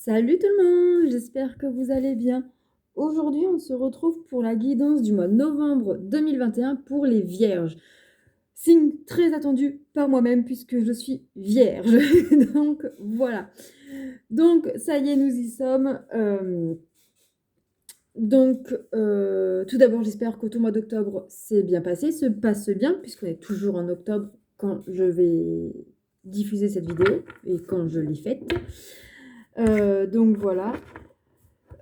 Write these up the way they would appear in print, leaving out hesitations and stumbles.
Salut tout le monde, j'espère que vous allez bien. Aujourd'hui, on se retrouve pour la guidance du mois de novembre 2021 pour les vierges. Signe très attendu par moi-même puisque je suis vierge. Donc voilà. Donc ça y est, nous y sommes. Tout d'abord, j'espère que tout le mois d'octobre s'est bien passé, se passe bien, puisqu'on est toujours en octobre quand je vais diffuser cette vidéo et quand je l'ai faite. Donc voilà.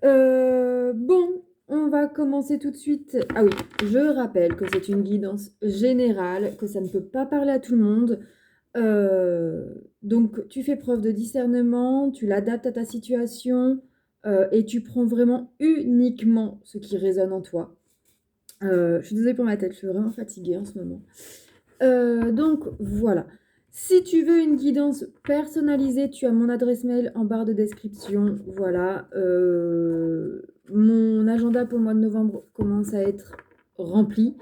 Bon, on va commencer tout de suite. Ah oui, je rappelle que c'est une guidance générale, que ça ne peut pas parler à tout le monde. Euh, donc, tu fais preuve de discernement, tu l'adaptes à ta situation et tu prends vraiment uniquement ce qui résonne en toi. Je suis désolée pour ma tête, je suis vraiment fatiguée en ce moment. Donc voilà. Si tu veux une guidance personnalisée, tu as mon adresse mail en barre de description. Voilà. Mon agenda pour le mois de novembre commence à être rempli.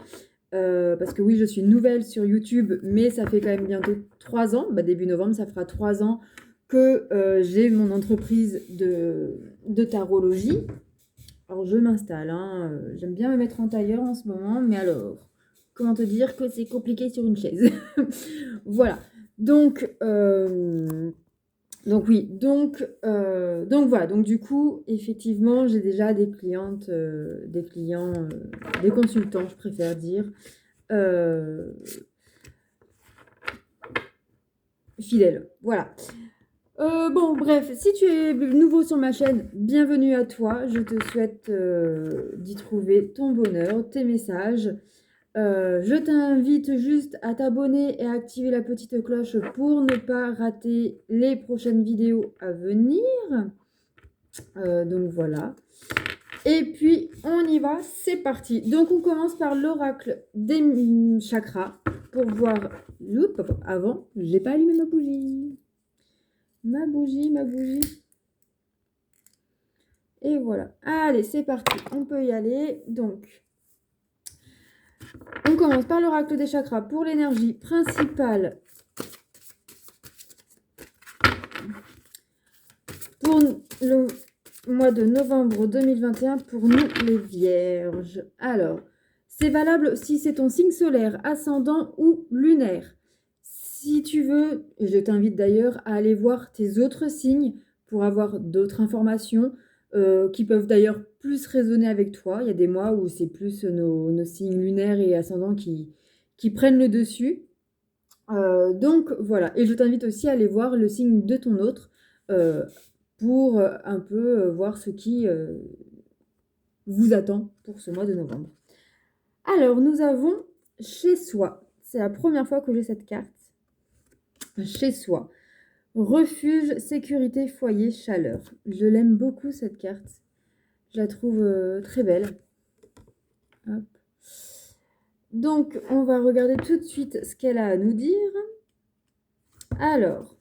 Parce que oui, je suis nouvelle sur YouTube, mais ça fait quand même bientôt 3 ans. Bah, début novembre, ça fera 3 ans que j'ai mon entreprise de tarologie. Alors je m'installe, hein. J'aime bien me mettre en tailleur en ce moment, mais alors, comment te dire que c'est compliqué sur une chaise. Voilà. Donc, donc oui, donc voilà. Donc du coup, effectivement, j'ai déjà des clientes, des clients, des consultants, je préfère dire, euh, fidèles. Voilà. Bon, bref, si tu es nouveau sur ma chaîne, bienvenue à toi. Je te souhaite d'y trouver ton bonheur, tes messages. Je t'invite juste à t'abonner et à activer la petite cloche pour ne pas rater les prochaines vidéos à venir. Donc voilà. Et puis, on y va, c'est parti. Donc, on commence par l'oracle des chakras pour voir... Oups, avant, j'ai pas allumé ma bougie. Ma bougie, ma bougie. Et voilà. Allez, c'est parti. On peut y aller. Donc, on commence par l'oracle des chakras pour l'énergie principale pour le mois de novembre 2021 pour nous les vierges. Alors, c'est valable si c'est ton signe solaire, ascendant ou lunaire. Si tu veux, et je t'invite d'ailleurs à aller voir tes autres signes pour avoir d'autres informations qui peuvent d'ailleurs plus résonner avec toi. Il y a des mois où c'est plus nos signes lunaires et ascendants qui prennent le dessus. Donc voilà, et je t'invite aussi à aller voir le signe de ton autre euh, pour un peu voir ce qui vous attend pour ce mois de novembre. Alors, nous avons chez soi. C'est la première fois que j'ai cette carte. Chez soi. Refuge, sécurité, foyer, chaleur. Je l'aime beaucoup cette carte. Je la trouve très belle. Hop. Donc, on va regarder tout de suite ce qu'elle a à nous dire. Alors,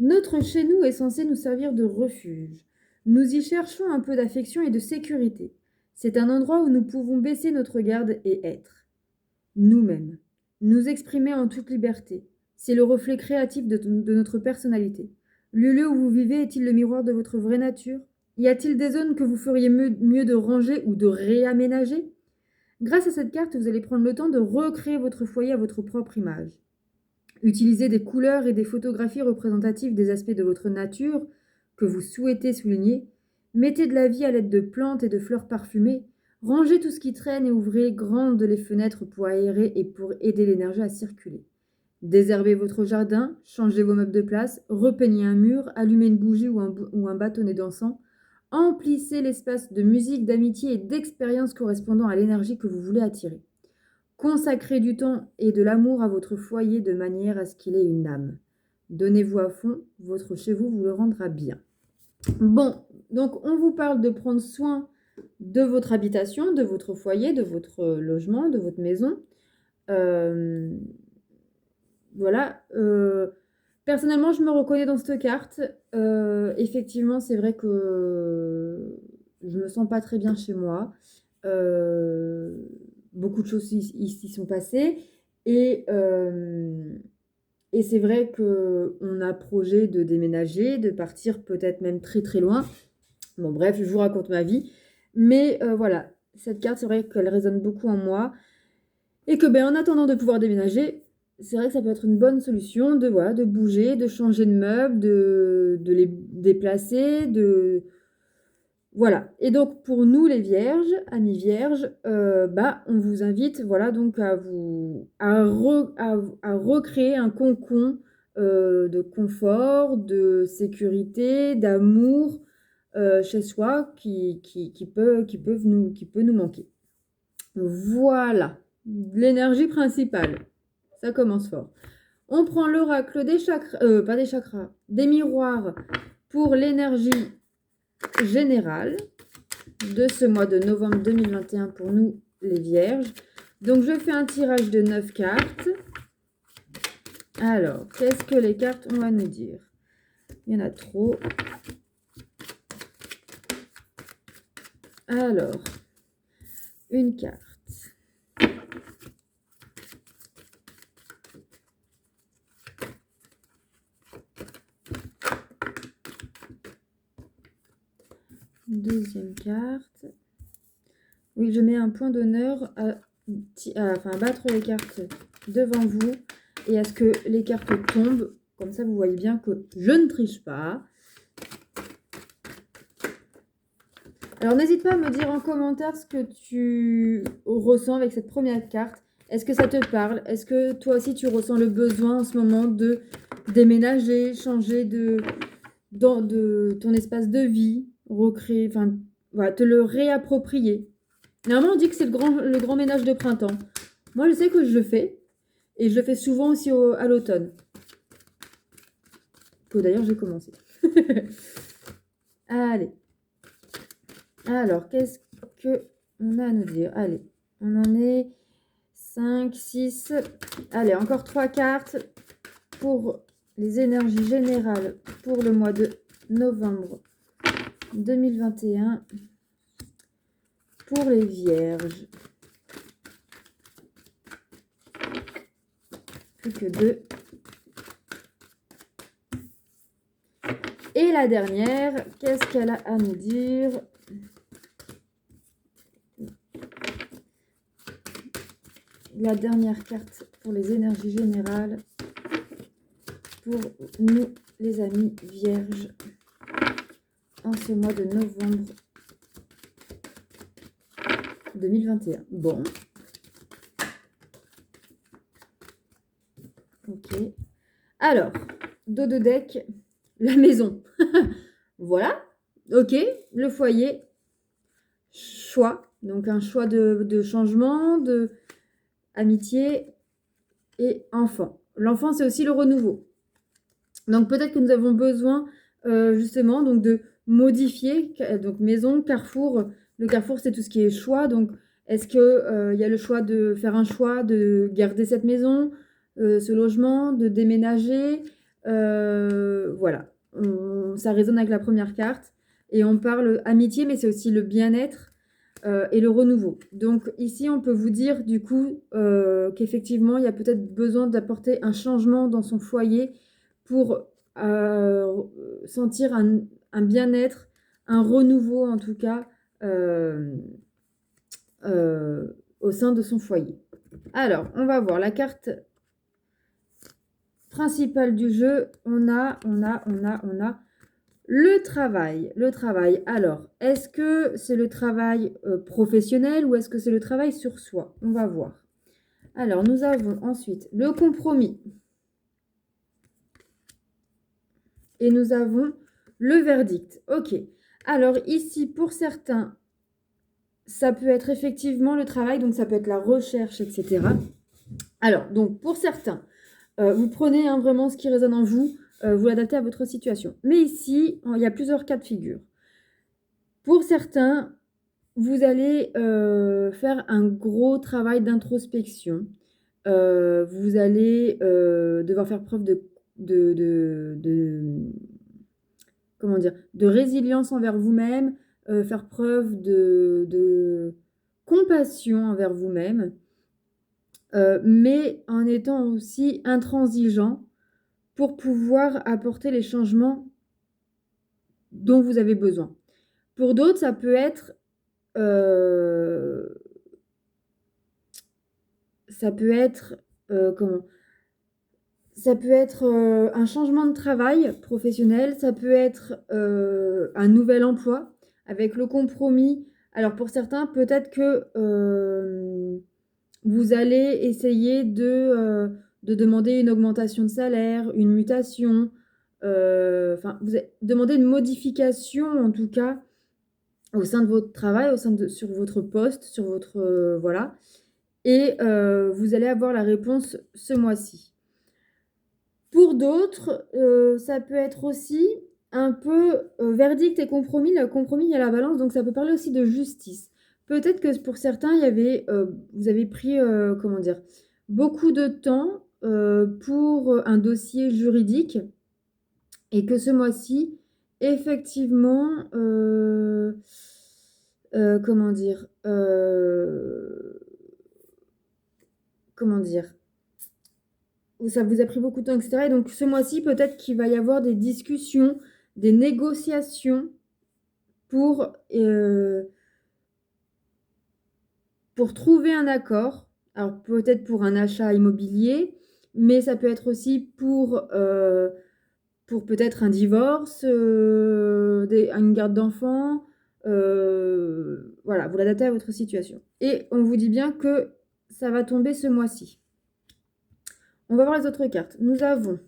notre chez nous est censé nous servir de refuge. Nous y cherchons un peu d'affection et de sécurité. C'est un endroit où nous pouvons baisser notre garde et être nous-mêmes, nous exprimer en toute liberté. C'est le reflet créatif de notre personnalité. Le lieu où vous vivez est-il le miroir de votre vraie nature? Y a-t-il des zones que vous feriez mieux de ranger ou de réaménager? Grâce à cette carte, vous allez prendre le temps de recréer votre foyer à votre propre image. Utilisez des couleurs et des photographies représentatives des aspects de votre nature que vous souhaitez souligner. Mettez de la vie à l'aide de plantes et de fleurs parfumées. Rangez tout ce qui traîne et ouvrez grandes les fenêtres pour aérer et pour aider l'énergie à circuler. Désherbez votre jardin, changez vos meubles de place, repeignez un mur, allumez une bougie ou un bâtonnet d'encens. Emplissez l'espace de musique, d'amitié et d'expérience correspondant à l'énergie que vous voulez attirer. Consacrez du temps et de l'amour à votre foyer de manière à ce qu'il ait une âme. Donnez-vous à fond, votre chez vous le rendra bien. Bon, donc on vous parle de prendre soin de votre habitation, de votre foyer, de votre logement, de votre maison. Voilà. Personnellement, je me reconnais dans cette carte. Effectivement, c'est vrai que je me sens pas très bien chez moi. Beaucoup de choses s'y sont passées. Et Et c'est vrai qu'on a projet de déménager, de partir peut-être même très très loin. Bon bref, je vous raconte ma vie. Mais voilà, cette carte, c'est vrai qu'elle résonne beaucoup en moi. Et que en attendant de pouvoir déménager, c'est vrai que ça peut être une bonne solution de, voilà, de bouger, de changer de meubles, de les déplacer, de... Voilà. Et donc pour nous les vierges, amis vierges, on vous invite voilà, donc à recréer un cocon de confort, de sécurité, d'amour chez soi qui peut nous manquer. Voilà, l'énergie principale. Ça commence fort. On prend l'oracle des chakras, pas des chakras, des miroirs pour l'énergie générale de ce mois de novembre 2021 pour nous, les vierges. Donc, je fais un tirage de 9 cartes. Alors, qu'est-ce que les cartes ont à nous dire? Il y en a trop. Alors, une carte. Deuxième carte. Oui, je mets un point d'honneur à battre les cartes devant vous et à ce que les cartes tombent. Comme ça, vous voyez bien que je ne triche pas. Alors, n'hésite pas à me dire en commentaire ce que tu ressens avec cette première carte. Est-ce que ça te parle? Est-ce que toi aussi, tu ressens le besoin en ce moment de déménager, changer de ton espace de vie, recréer, enfin, voilà, te le réapproprier? Normalement, on dit que c'est le grand ménage de printemps. Moi, je sais que je le fais. Et je le fais souvent aussi à l'automne. Que d'ailleurs, j'ai commencé. Allez. Alors, qu'est-ce qu'on a à nous dire? Allez, on en est 5, 6. Allez, encore 3 cartes pour les énergies générales pour le mois de novembre 2021 pour les vierges. Plus que 2. Et la dernière, qu'est-ce qu'elle a à nous dire? La dernière carte pour les énergies générales pour nous, les amis vierges, en ce mois de novembre 2021. Bon. Ok. Alors, dos de deck, la maison. Voilà. Ok. Le foyer. Choix. Donc, un choix de changement, de amitié et enfant. L'enfant, c'est aussi le renouveau. Donc, peut-être que nous avons besoin, justement, donc de modifier. Donc, maison, carrefour. Le carrefour, c'est tout ce qui est choix. Donc, est-ce qu'il y a le choix de faire un choix de garder cette maison, ce logement, de déménager? Voilà. Ça résonne avec la première carte. Et on parle amitié, mais c'est aussi le bien-être et le renouveau. Donc ici, on peut vous dire du coup qu'effectivement, il y a peut-être besoin d'apporter un changement dans son foyer pour sentir un bien-être, un renouveau en tout cas au sein de son foyer. Alors, on va voir la carte principale du jeu. On a le travail. Le travail. Alors, est-ce que c'est le travail professionnel ou est-ce que c'est le travail sur soi? On va voir. Alors, nous avons ensuite le compromis. Et nous avons le verdict. Ok. Alors, ici, pour certains, ça peut être effectivement le travail, donc ça peut être la recherche, etc. Alors, donc, pour certains, vous prenez vraiment ce qui résonne en vous, vous l'adaptez à votre situation. Mais ici, il y a plusieurs cas de figure. Pour certains, vous allez faire un gros travail d'introspection. Vous allez devoir faire preuve comment dire, de résilience envers vous-même, faire preuve de compassion envers vous-même, mais en étant aussi intransigeant pour pouvoir apporter les changements dont vous avez besoin. Pour d'autres, ça peut être comment? Ça peut être, un changement de travail professionnel, ça peut être, un nouvel emploi avec le compromis. Alors pour certains, peut-être que, vous allez essayer de demander une augmentation de salaire, une mutation, enfin vous a demander une modification en tout cas au sein de votre travail, au sein de sur votre poste, sur votre, voilà et vous allez avoir la réponse ce mois-ci. Pour d'autres, ça peut être aussi un peu, verdict et compromis. Le compromis, il y a la balance, donc ça peut parler aussi de justice. Peut-être que pour certains, il y avait, vous avez pris, comment dire? Beaucoup de temps, pour, un dossier juridique et que ce mois-ci, effectivement, comment dire? Comment dire? Où ça vous a pris beaucoup de temps et cetera et donc ce mois-ci, peut-être qu'il va y avoir des discussions, des négociations pour, pour trouver un accord. Alors peut-être pour un achat immobilier, mais ça peut être aussi pour peut-être un divorce, une garde d'enfants, voilà, vous l'adaptez à votre situation et on vous dit bien que ça va tomber ce mois-ci. On va voir les autres cartes. Nous avons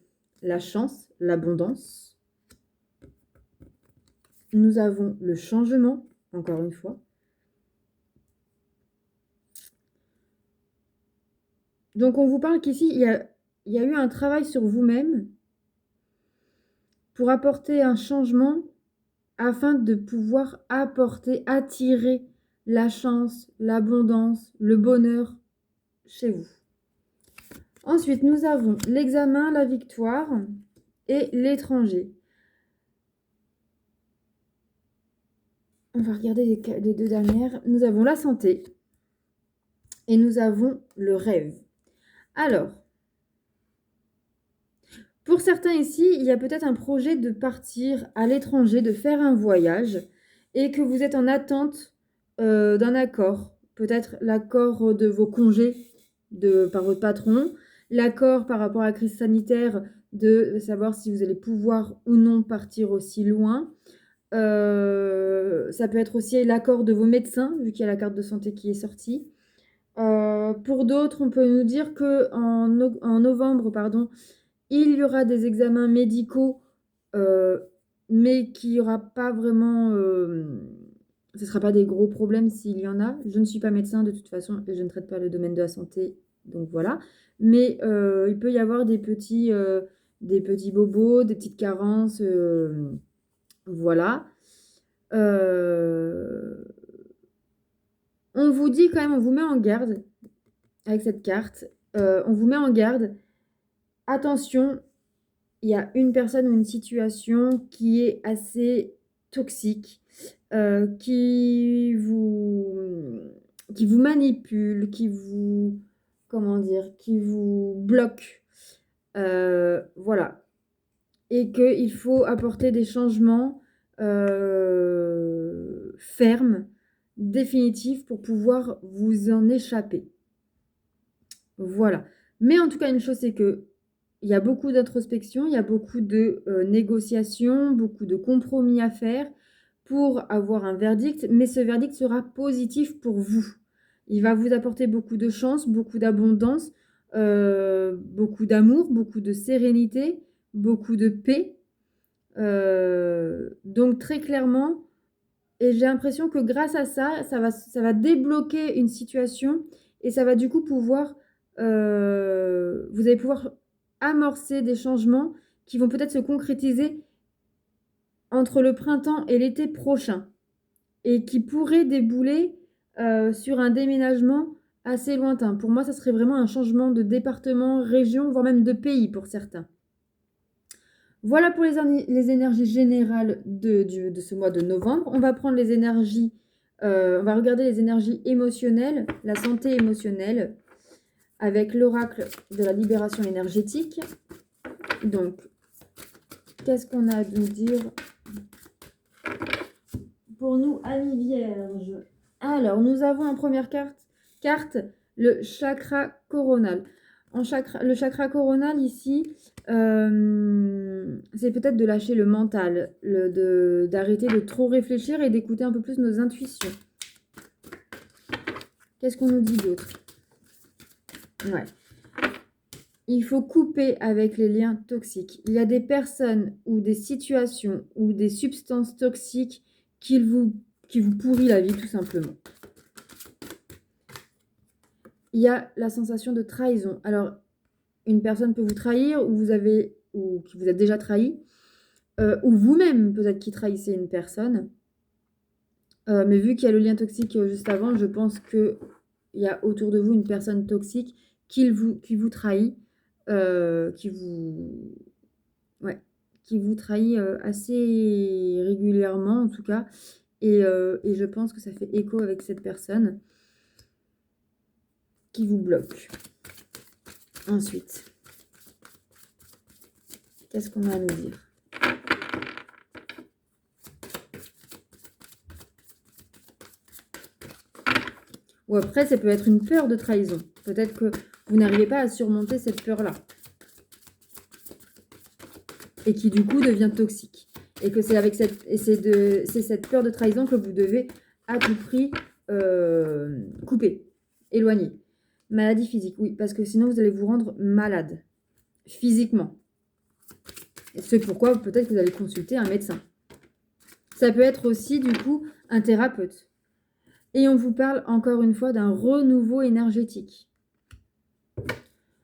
la chance, l'abondance. Nous avons le changement, encore une fois. Donc on vous parle qu'ici, il y a eu un travail sur vous-même pour apporter un changement afin de pouvoir attirer la chance, l'abondance, le bonheur chez vous. Ensuite, nous avons l'examen, la victoire et l'étranger. On va regarder les deux dernières. Nous avons la santé et nous avons le rêve. Alors, pour certains ici, il y a peut-être un projet de partir à l'étranger, de faire un voyage et que vous êtes en attente d'un accord. Peut-être l'accord de vos congés par votre patron, l'accord par rapport à la crise sanitaire de savoir si vous allez pouvoir ou non partir aussi loin. Ça peut être aussi l'accord de vos médecins, vu qu'il y a la carte de santé qui est sortie. Pour d'autres, on peut nous dire qu'en novembre, pardon, il y aura des examens médicaux, mais qu'il n'y aura pas vraiment, ce ne sera pas des gros problèmes s'il y en a. Je ne suis pas médecin de toute façon et je ne traite pas le domaine de la santé, donc voilà. Mais il peut y avoir des petits bobos, des petites carences, voilà. On vous dit quand même, on vous met en garde avec cette carte. On vous met en garde. Attention, il y a une personne ou une situation qui est assez toxique, qui vous manipule, comment dire, qui vous bloque. Voilà. Et qu'il faut apporter des changements fermes, définitifs pour pouvoir vous en échapper. Voilà. Mais en tout cas, une chose, c'est que il y a beaucoup d'introspection, il y a beaucoup de négociations, beaucoup de compromis à faire pour avoir un verdict, mais ce verdict sera positif pour vous. Il va vous apporter beaucoup de chance, beaucoup d'abondance, beaucoup d'amour, beaucoup de sérénité, beaucoup de paix. Donc très clairement, et j'ai l'impression que grâce à ça, ça va débloquer une situation et ça va du coup pouvoir, vous allez pouvoir amorcer des changements qui vont peut-être se concrétiser entre le printemps et l'été prochain et qui pourraient débouler sur un déménagement assez lointain. Pour moi, ça serait vraiment un changement de département, région, voire même de pays pour certains. Voilà pour les énergies générales de ce mois de novembre. On va prendre les énergies, on va regarder les énergies émotionnelles, la santé émotionnelle, avec l'oracle de la libération énergétique. Donc, qu'est-ce qu'on a à nous dire pour nous, amis vierges? Alors, nous avons en première carte le chakra coronal. Le chakra coronal ici, c'est peut-être de lâcher le mental, d'arrêter de trop réfléchir et d'écouter un peu plus nos intuitions. Qu'est-ce qu'on nous dit d'autre? Ouais. Il faut couper avec les liens toxiques. Il y a des personnes ou des situations ou des substances toxiques qui vous pourrit la vie tout simplement. Il y a la sensation de trahison. Alors, une personne peut vous trahir ou qui vous a déjà trahi, ou vous-même peut-être qui trahissez une personne. Mais vu qu'il y a le lien toxique juste avant, je pense qu'il y a autour de vous une personne toxique qui vous trahit, qui vous trahit assez régulièrement en tout cas. Et je pense que ça fait écho avec cette personne qui vous bloque. Ensuite, qu'est-ce qu'on a à nous dire? Ou après, ça peut être une peur de trahison. Peut-être que vous n'arrivez pas à surmonter cette peur-là. Et qui, du coup, devient toxique. Et que c'est cette peur de trahison que vous devez à tout prix couper, éloigner. Maladie physique, oui, parce que sinon, vous allez vous rendre malade, physiquement. Et c'est pourquoi peut-être que vous allez consulter un médecin. Ça peut être aussi, du coup, un thérapeute. Et on vous parle encore une fois d'un renouveau énergétique.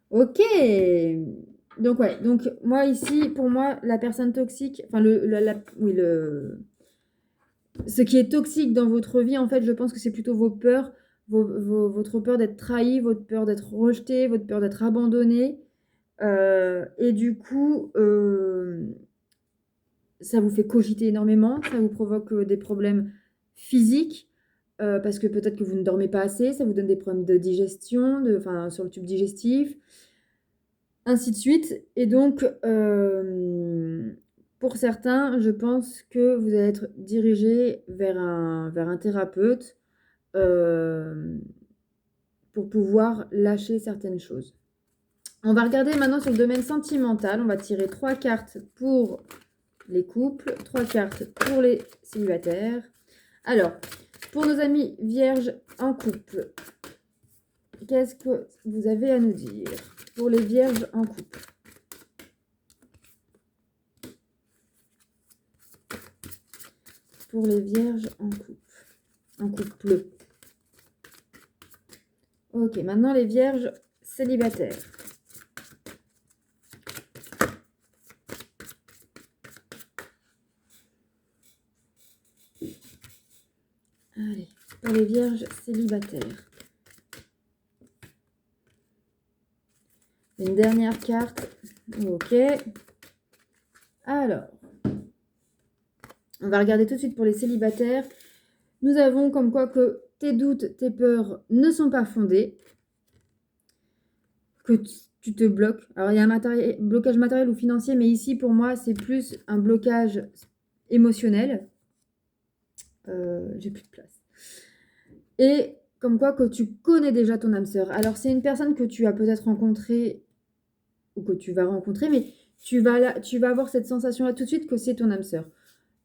Ok. Donc ouais, donc moi ici, pour moi, la personne toxique, enfin ce qui est toxique dans votre vie, en fait, je pense que c'est plutôt vos peurs, votre peur d'être trahi, votre peur d'être rejeté, votre peur d'être abandonné. Et du coup, ça vous fait cogiter énormément, ça vous provoque des problèmes physiques, parce que peut-être que vous ne dormez pas assez, ça vous donne des problèmes de digestion, sur le tube digestif, ainsi de suite. Et donc, pour certains, je pense que vous allez être dirigé vers un thérapeute pour pouvoir lâcher certaines choses. On va regarder maintenant sur le domaine sentimental. On va tirer 3 cartes pour les couples, 3 cartes pour les célibataires. Alors, pour nos amis vierges en couple, qu'est-ce que vous avez à nous dire pour les vierges en couple? Pour les vierges en couple. Ok, maintenant les vierges célibataires. Allez, pour les vierges célibataires. Une dernière carte. Ok. Alors, on va regarder tout de suite pour les célibataires. Nous avons comme quoi que tes doutes, tes peurs ne sont pas fondés. Que tu te bloques. Alors, il y a un blocage matériel ou financier, mais ici, pour moi, c'est plus un blocage émotionnel. J'ai plus de place. Et comme quoi que tu connais déjà ton âme sœur. Alors, c'est une personne que tu as peut-être rencontrée ou que tu vas rencontrer, mais tu vas avoir cette sensation-là tout de suite que c'est ton âme sœur.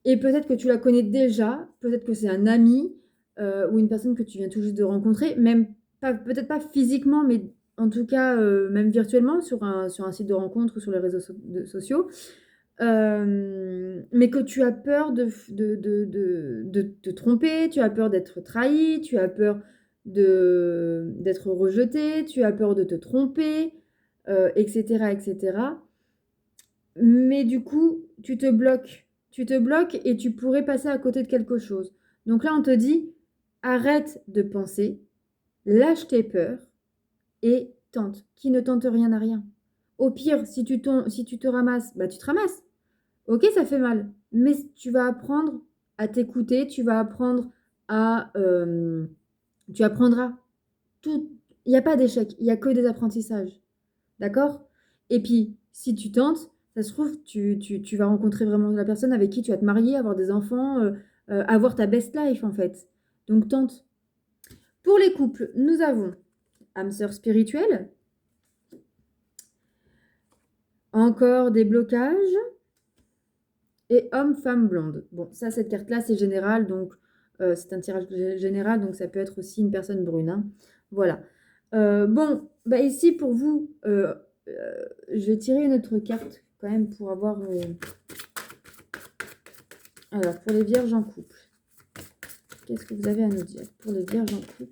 Et peut-être que tu la connais déjà, peut-être que c'est un ami ou une personne que tu viens tout juste de rencontrer, même peut-être pas physiquement, mais en tout cas même virtuellement sur un site de rencontre ou sur les réseaux sociaux. Mais que tu as peur de te tromper, tu as peur d'être trahi, tu as peur d'être rejeté, tu as peur de te tromper, etc., etc. Mais du coup, tu te bloques et tu pourrais passer à côté de quelque chose. Donc là, on te dit, arrête de penser, lâche tes peurs et tente. Qui ne tente rien n'a rien. Au pire, si tu te ramasses, bah tu te ramasses. Ok, ça fait mal, mais tu vas apprendre à t'écouter, tu vas apprendre tu apprendras tout. Il n'y a pas d'échec, il n'y a que des apprentissages. D'accord? Et puis, si tu tentes, Ça se trouve, tu vas rencontrer vraiment la personne avec qui tu vas te marier, avoir des enfants, avoir ta best life, en fait. Donc tente. Pour les couples, nous avons âme sœur spirituelle, encore des blocages et homme-femme blonde. Bon, ça, cette carte-là, c'est général, donc c'est un tirage général, donc ça peut être aussi une personne brune, hein. Voilà. Bon, bah ici, pour vous, je vais tirer une autre carte quand même pour avoir... Alors, pour les vierges en couple, qu'est-ce que vous avez à nous dire? Pour les vierges en couple,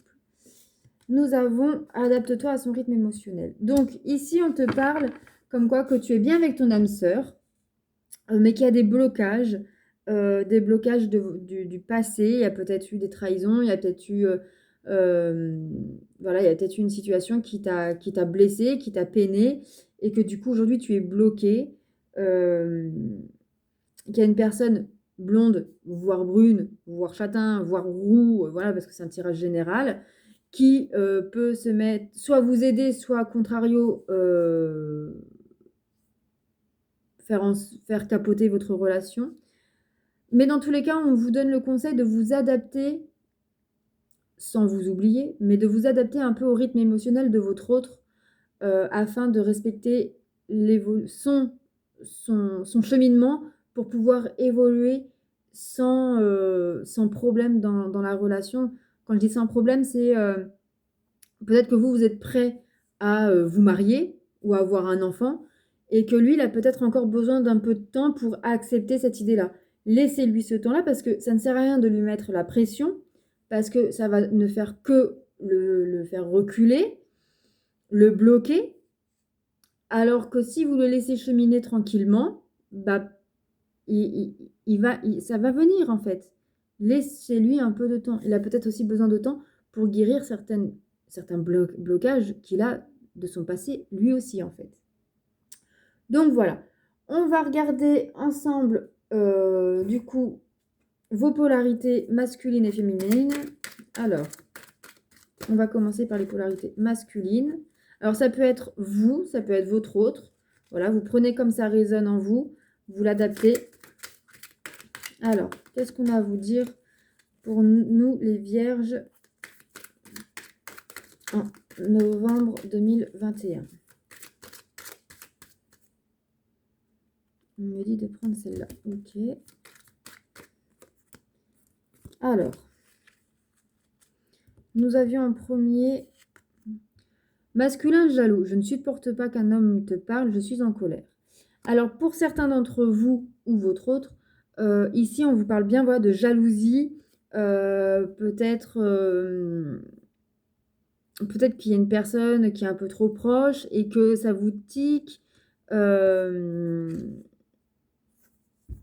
nous avons adapte-toi à son rythme émotionnel. Donc, ici, on te parle comme quoi que tu es bien avec ton âme sœur, mais qu'il y a des blocages du passé. Il y a peut-être eu des trahisons, il y a peut-être eu, voilà, il y a peut-être eu une situation qui t'a blessé, qui t'a peiné, et que du coup, aujourd'hui, tu es bloqué. Qu'il y a une personne blonde, voire brune, voire châtain, voire roux, voilà, parce que c'est un tirage général, qui peut se mettre, soit vous aider, soit à contrario, faire capoter votre relation. Mais dans tous les cas, on vous donne le conseil de vous adapter, sans vous oublier, mais de vous adapter un peu au rythme émotionnel de votre autre, afin de respecter son cheminement pour pouvoir évoluer sans problème dans la relation. Quand je dis sans problème, c'est peut-être que vous êtes prêt à vous marier ou à avoir un enfant et que lui, il a peut-être encore besoin d'un peu de temps pour accepter cette idée-là. Laissez-lui ce temps-là parce que ça ne sert à rien de lui mettre la pression parce que ça va ne faire que le faire reculer, le bloquer. Alors que si vous le laissez cheminer tranquillement, bah, ça va venir en fait. Laissez-lui un peu de temps. Il a peut-être aussi besoin de temps pour guérir certains blocages qu'il a de son passé, lui aussi en fait. Donc voilà, on va regarder ensemble du coup vos polarités masculines et féminines. Alors, on va commencer par les polarités masculines. Alors ça peut être vous, ça peut être votre autre. Voilà, vous prenez comme ça résonne en vous, vous l'adaptez. Alors, qu'est-ce qu'on a à vous dire pour nous les vierges en novembre 2021? On me dit de prendre celle-là. Ok. Alors, nous avions en premier masculin jaloux. Je ne supporte pas qu'un homme te parle, je suis en colère. Alors, pour certains d'entre vous ou votre autre, ici, on vous parle bien voilà, de jalousie. Peut-être qu'il y a une personne qui est un peu trop proche et que ça vous tique.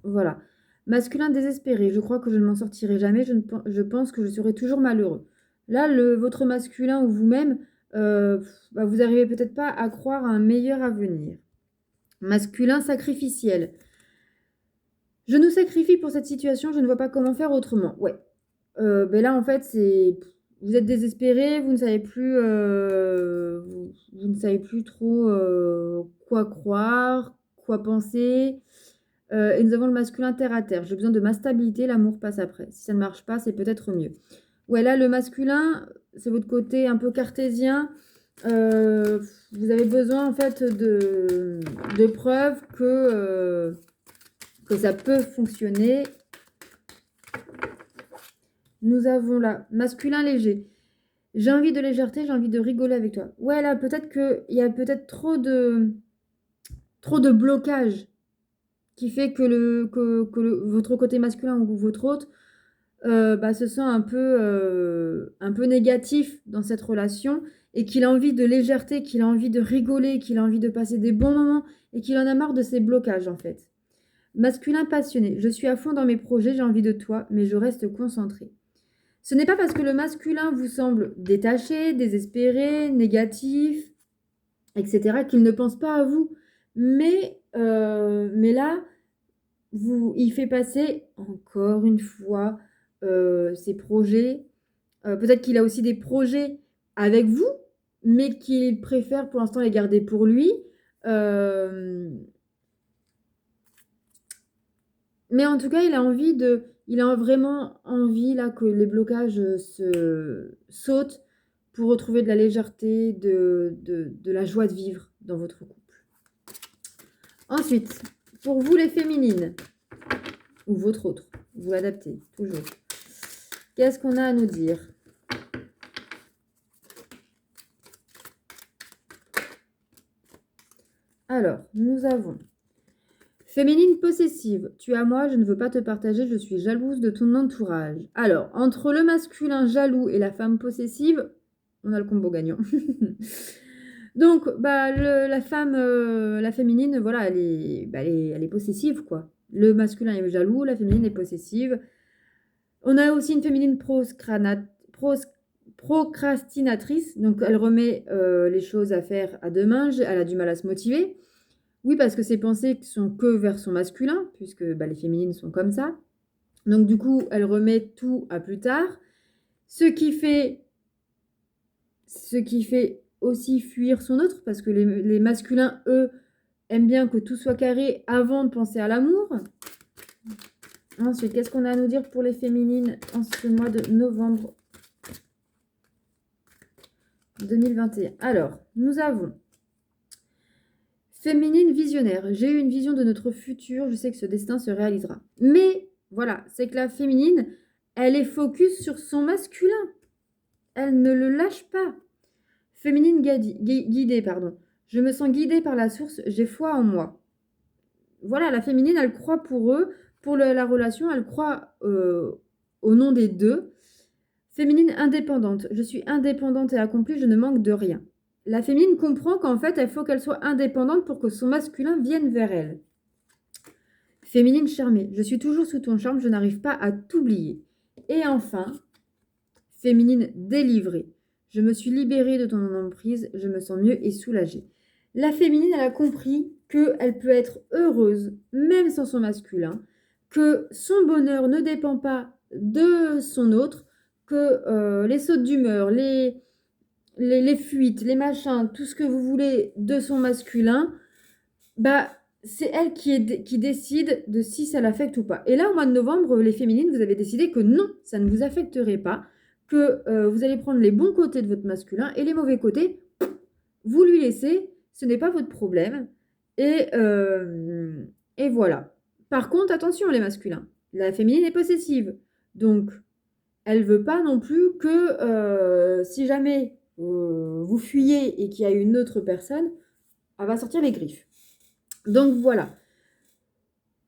Voilà. Masculin désespéré. Je crois que je ne m'en sortirai jamais. Je pense que je serai toujours malheureux. Là, votre masculin ou vous-même, vous n'arrivez peut-être pas à croire à un meilleur avenir. Masculin sacrificiel. Je nous sacrifie pour cette situation, je ne vois pas comment faire autrement. Ouais. Là, en fait, vous êtes désespéré, vous ne savez plus, vous ne savez plus trop quoi croire, quoi penser. Et nous avons le masculin terre à terre. J'ai besoin de ma stabilité, l'amour passe après. Si ça ne marche pas, c'est peut-être mieux. Ouais, là, le masculin, c'est votre côté un peu cartésien. Vous avez besoin, en fait, de preuves que ça peut fonctionner. Nous avons là, masculin léger. J'ai envie de légèreté, j'ai envie de rigoler avec toi. Ouais, là, peut-être qu'il y a peut-être trop de blocage qui fait que votre côté masculin ou votre autre se sent un peu négatif dans cette relation et qu'il a envie de légèreté, qu'il a envie de rigoler, qu'il a envie de passer des bons moments et qu'il en a marre de ces blocages en fait. Masculin passionné. Je suis à fond dans mes projets, j'ai envie de toi, mais je reste concentrée. Ce n'est pas parce que le masculin vous semble détaché, désespéré, négatif, etc., qu'il ne pense pas à vous. Mais là, il fait passer, encore une fois, ses projets. Peut-être qu'il a aussi des projets avec vous, mais qu'il préfère pour l'instant les garder pour lui. Mais en tout cas, il a vraiment envie là que les blocages se sautent pour retrouver de la légèreté, de la joie de vivre dans votre couple. Ensuite, pour vous les féminines, ou votre autre, vous l'adaptez toujours. Qu'est-ce qu'on a à nous dire? Alors, nous avons féminine possessive. Tu es à moi, je ne veux pas te partager, je suis jalouse de ton entourage. Alors, entre le masculin jaloux et la femme possessive, on a le combo gagnant. Donc, bah, la féminine, voilà, elle est possessive, quoi. Le masculin est jaloux, la féminine est possessive. On a aussi une féminine procrastinatrice, donc elle remet les choses à faire à demain, elle a du mal à se motiver. Oui, parce que ses pensées sont que vers son masculin, puisque bah, les féminines sont comme ça. Donc du coup, elle remet tout à plus tard, ce qui fait aussi fuir son autre, parce que les masculins, eux, aiment bien que tout soit carré avant de penser à l'amour. Ensuite, qu'est-ce qu'on a à nous dire pour les féminines en ce mois de novembre 2021? Alors, nous avons féminine visionnaire. J'ai eu une vision de notre futur, je sais que ce destin se réalisera. Mais voilà, c'est que la féminine, elle est focus sur son masculin. Elle ne le lâche pas. Féminine guidée, pardon. Je me sens guidée par la source, j'ai foi en moi. Voilà, la féminine, elle croit pour eux, pour la relation, elle croit au nom des deux. Féminine indépendante. Je suis indépendante et accomplie, je ne manque de rien. La féminine comprend qu'en fait, il faut qu'elle soit indépendante pour que son masculin vienne vers elle. Féminine charmée. Je suis toujours sous ton charme, je n'arrive pas à t'oublier. Et enfin, féminine délivrée. Je me suis libérée de ton emprise, je me sens mieux et soulagée. La féminine, elle a compris qu'elle peut être heureuse, même sans son masculin, que son bonheur ne dépend pas de son autre, que les sautes d'humeur, les fuites, les machins, tout ce que vous voulez de son masculin, bah, c'est elle qui décide de si ça l'affecte ou pas. Et là, au mois de novembre, les féminines, vous avez décidé que non, ça ne vous affecterait pas, que vous allez prendre les bons côtés de votre masculin et les mauvais côtés, vous lui laissez, ce n'est pas votre problème. Et voilà. Par contre, attention les masculins, la féminine est possessive. Donc, elle veut pas non plus que si jamais vous fuyez et qu'il y a une autre personne, elle va sortir les griffes. Donc voilà.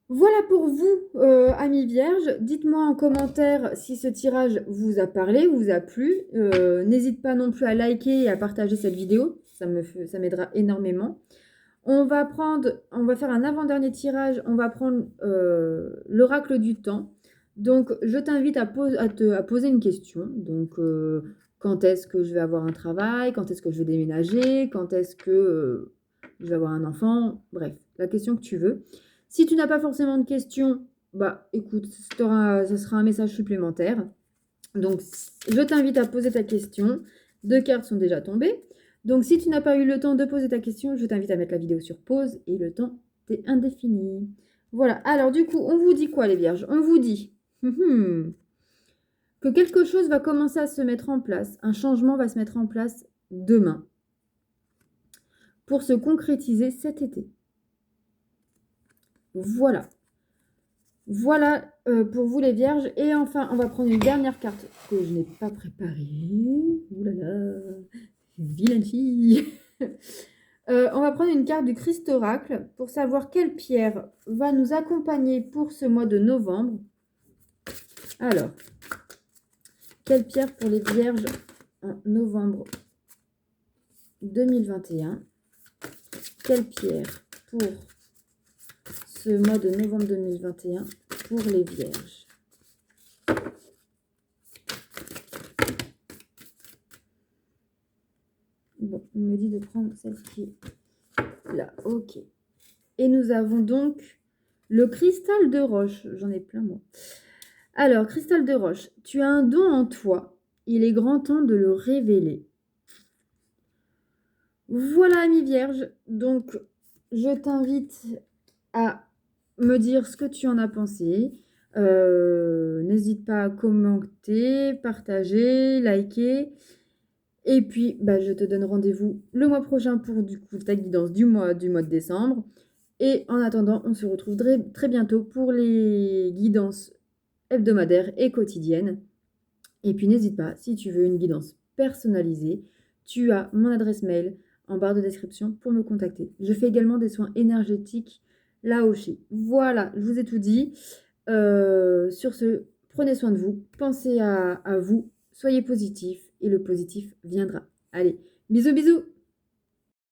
Voilà pour vous, amis vierges. Dites-moi en commentaire si ce tirage vous a parlé, vous a plu. N'hésite pas non plus à liker et à partager cette vidéo. Ça m'aidera énormément. On va faire un avant-dernier tirage. On va prendre l'oracle du temps. Donc, je t'invite à poser une question. Donc, quand est-ce que je vais avoir un travail? Quand est-ce que je vais déménager? Quand est-ce que je vais avoir un enfant? Bref, la question que tu veux. Si tu n'as pas forcément de questions, bah écoute, ça sera un message supplémentaire. Donc, je t'invite à poser ta question. 2 cartes sont déjà tombées. Donc, si tu n'as pas eu le temps de poser ta question, je t'invite à mettre la vidéo sur pause et le temps est indéfini. Voilà. Alors, du coup, on vous dit quoi, les vierges? On vous dit que quelque chose va commencer à se mettre en place. Un changement va se mettre en place demain pour se concrétiser cet été. Voilà. Voilà pour vous les vierges. Et enfin, on va prendre une dernière carte que je n'ai pas préparée. Ouh là là, vilaine fille. On va prendre une carte du Christ Oracle pour savoir quelle pierre va nous accompagner pour ce mois de novembre. Alors, quelle pierre pour les vierges en novembre 2021? Quelle pierre pour ce mois de novembre 2021 pour les vierges? Bon, on me dit de prendre celle qui est là. Ok. Et nous avons donc le cristal de roche. J'en ai plein, moi. Alors, cristal de roche, tu as un don en toi. Il est grand temps de le révéler. Voilà, amis vierges. Donc, je t'invite à me dire ce que tu en as pensé. N'hésite pas à commenter, partager, liker. Et puis, bah, je te donne rendez-vous le mois prochain pour du coup ta guidance du mois de décembre. Et en attendant, on se retrouve très bientôt pour les guidances hebdomadaires et quotidiennes. Et puis n'hésite pas, si tu veux une guidance personnalisée, tu as mon adresse mail en barre de description pour me contacter. Je fais également des soins énergétiques là aussi. Voilà, je vous ai tout dit. Sur ce, prenez soin de vous, pensez à vous, soyez positif et le positif viendra. Allez, bisous bisous!